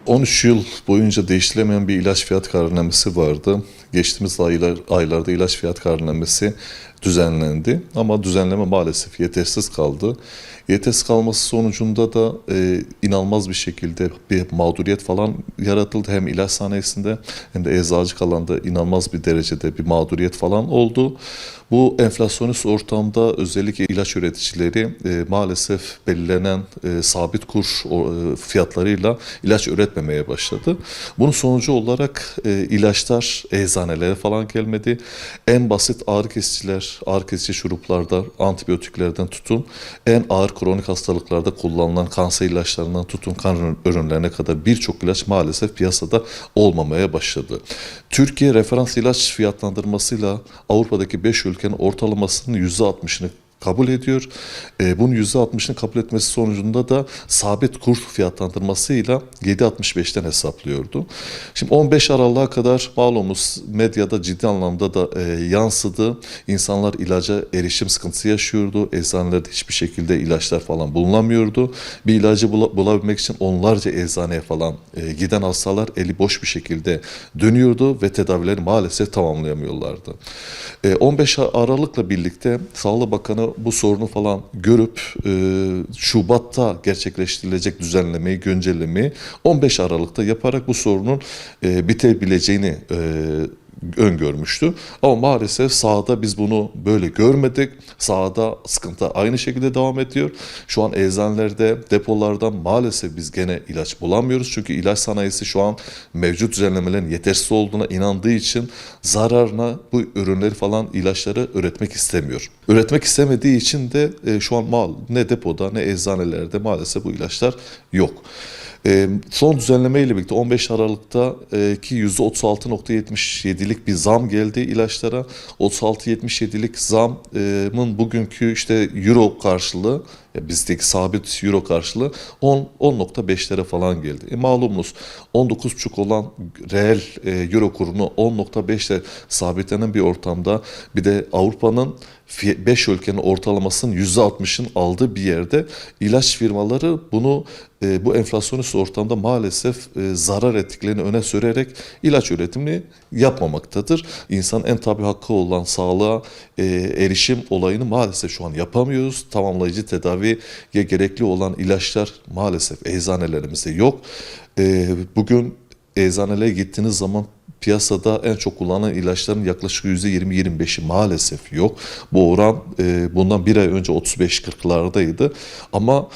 ...13 yıl boyunca değiştirilemeyen bir ilaç fiyat kararnamesi vardı. Geçtiğimiz aylarda ilaç fiyat kararnamesi düzenlendi. Ama düzenleme maalesef yetersiz kaldı. Yetersiz kalması sonucunda da inanılmaz bir şekilde bir mağduriyet falan yaratıldı. Hem ilaç sanayisinde hem de eczacılık alanında inanılmaz bir derecede bir mağduriyet falan oldu. Bu enflasyonist ortamda özellikle ilaç üreticileri maalesef belirlenen sabit kur fiyatlarıyla ilaç üretmemeye başladı. Bunun sonucu olarak ilaçlar eczanelere falan gelmedi. En basit ağrı kesiciler, ağrı kesici şuruplarda, antibiyotiklerden tutun, en ağır kronik hastalıklarda kullanılan kanser ilaçlarından tutun kan ürünlerine kadar birçok ilaç maalesef piyasada olmamaya başladı. Türkiye referans ilaç fiyatlandırmasıyla Avrupa'daki 5 ülkenin ortalamasının %60'ını kabul ediyor. Bunun %60'ını kabul etmesi sonucunda da sabit kur fiyatlandırmasıyla 7.65'ten hesaplıyordu. Şimdi 15 Aralık'a kadar malumunuz medyada ciddi anlamda da yansıdı. İnsanlar ilaca erişim sıkıntısı yaşıyordu. Eczanelerde hiçbir şekilde ilaçlar falan bulunamıyordu. Bir ilacı bulabilmek için onlarca eczaneye falan giden hastalar eli boş bir şekilde dönüyordu ve tedavileri maalesef tamamlayamıyorlardı. 15 Aralık'la birlikte Sağlık Bakanı bu sorunu falan görüp Şubat'ta gerçekleştirilecek düzenlemeyi, güncellemeyi 15 Aralık'ta yaparak bu sorunun bitebileceğini öngörmüştü. Ama maalesef sahada biz bunu böyle görmedik. Sahada sıkıntı aynı şekilde devam ediyor. Şu an eczanelerde, depolardan maalesef biz gene ilaç bulamıyoruz. Çünkü ilaç sanayisi şu an mevcut düzenlemelerin yetersiz olduğuna inandığı için zararına bu ürünleri falan, ilaçları üretmek istemiyor. Üretmek istemediği için de şu an ne depoda ne eczanelerde maalesef bu ilaçlar yok. Son düzenleme ile birlikte 15 Aralık'ta ki %36.77'lik bir zam geldi ilaçlara. 36.77'lik zamın bugünkü işte euro karşılığı, bizdeki sabit euro karşılığı 10.5'lere falan geldi. Malumunuz 19.5 olan reel euro kurunu 10.5'le sabitlenen bir ortamda, bir de Avrupa'nın 5 ülkenin ortalamasının %60'ın aldığı bir yerde ilaç firmaları bunu bu enflasyonist ortamda maalesef zarar ettiklerini öne sürerek ilaç üretimini yapmamaktadır. İnsanın en tabii hakkı olan sağlığa erişim olayını maalesef şu an yapamıyoruz. Tamamlayıcı tedaviye gerekli olan ilaçlar maalesef eczanelerimizde yok. Bugün eczanelere gittiğiniz zaman piyasada en çok kullanılan ilaçların yaklaşık %20-25'i maalesef yok. Bu oran bundan bir ay önce 35-40'lardaydı. Ama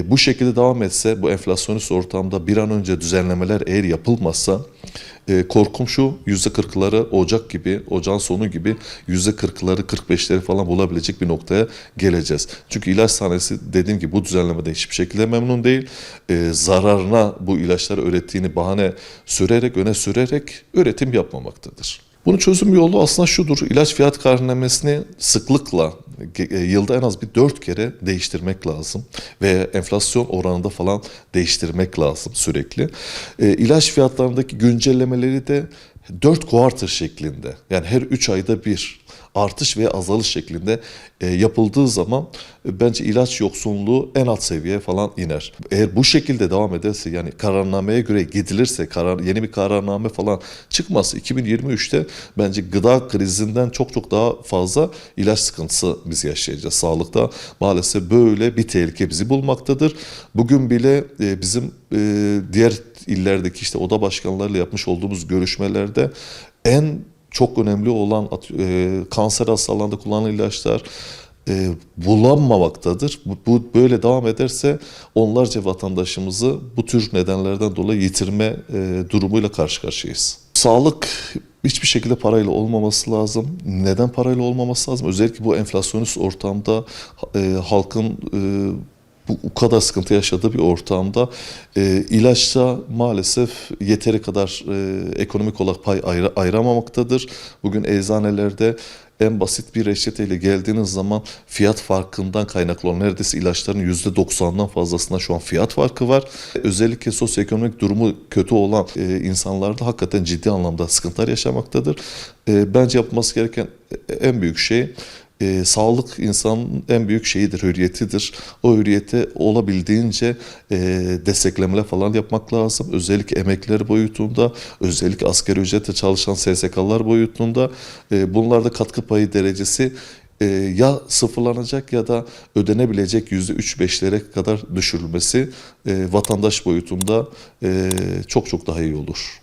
bu şekilde devam etse, bu enflasyonist ortamda bir an önce düzenlemeler eğer yapılmazsa, korkum şu, %40'ları ocağın sonu gibi %40'ları 45'leri falan bulabilecek bir noktaya geleceğiz. Çünkü ilaç sanayisi dediğim gibi bu düzenlemede hiçbir şekilde memnun değil. Zararına bu ilaçları ürettiğini bahane öne sürerek üretim yapmamaktadır. Bunun çözüm yolu aslında şudur: ilaç fiyat kararnamesini sıklıkla yılda en az bir 4 kere değiştirmek lazım. Ve enflasyon oranında falan değiştirmek lazım sürekli. İlaç fiyatlarındaki güncellemeleri de 4 quarter şeklinde, yani her 3 ayda bir artış veya azalış şeklinde yapıldığı zaman bence ilaç yoksunluğu en alt seviyeye falan iner. Eğer bu şekilde devam ederse, yani kararnameye göre gidilirse, yeni bir kararname falan çıkmazsa 2023'te bence gıda krizinden çok çok daha fazla ilaç sıkıntısı biz yaşayacağız. Sağlıkta maalesef böyle bir tehlike bizi bulmaktadır. Bugün bile bizim diğer illerdeki işte oda başkanlarıyla yapmış olduğumuz görüşmelerde en çok önemli olan kanser hastalarında kullanılan ilaçlar bulanmamaktadır. Bu böyle devam ederse onlarca vatandaşımızı bu tür nedenlerden dolayı yitirme durumuyla karşı karşıyayız. Sağlık hiçbir şekilde parayla olmaması lazım. Neden parayla olmaması lazım? Özellikle bu enflasyonist ortamda halkın bu kadar sıkıntı yaşadığı bir ortamda ilaçta maalesef yeteri kadar ekonomik olarak pay ayıramamaktadır. Bugün eczanelerde en basit bir reçeteyle geldiğiniz zaman fiyat farkından kaynaklı olan neredeyse ilaçların %90'dan fazlasında şu an fiyat farkı var. Özellikle sosyoekonomik durumu kötü olan insanlarda hakikaten ciddi anlamda sıkıntılar yaşamaktadır. Bence yapılması gereken en büyük şey, sağlık insanın en büyük şeyidir, hürriyetidir. O hürriyete olabildiğince desteklemeler falan yapmak lazım. Özellikle emekliler boyutunda, özellikle asgari ücretle çalışan SSK'lar boyutunda bunlarda katkı payı derecesi ya sıfırlanacak ya da ödenebilecek %3-5'lere kadar düşürülmesi vatandaş boyutunda çok çok daha iyi olur.